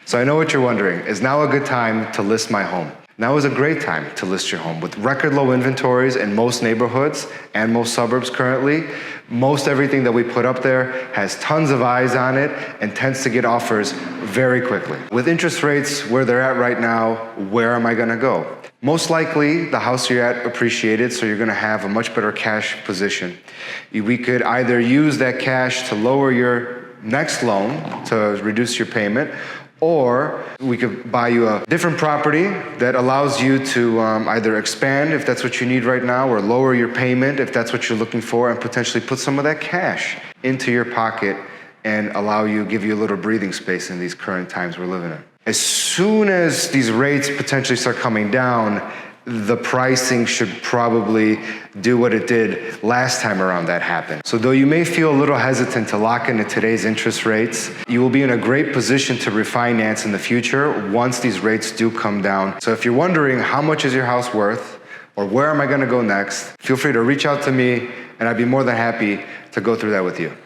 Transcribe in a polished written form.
So I know what you're wondering. Is now a good time to list my home? Now is a great time to list your home. With record low inventories in most neighborhoods and most suburbs currently, most everything that we put up there has tons of eyes on it and tends to get offers very quickly. With interest rates where they're at right now, where am I gonna go? Most likely, the house you're at appreciated, so you're gonna have a much better cash position. We could either use that cash to lower your next loan to reduce your payment, or we could buy you a different property that allows you to either expand if that's what you need right now, or lower your payment if that's what you're looking for, and potentially put some of that cash into your pocket and give you a little breathing space in these current times we're living in. As soon as these rates potentially start coming down, the pricing should probably do what it did last time around that happened. So though you may feel a little hesitant to lock into today's interest rates, you will be in a great position to refinance in the future once these rates do come down. So if you're wondering how much is your house worth, or where am I gonna go next, feel free to reach out to me and I'd be more than happy to go through that with you.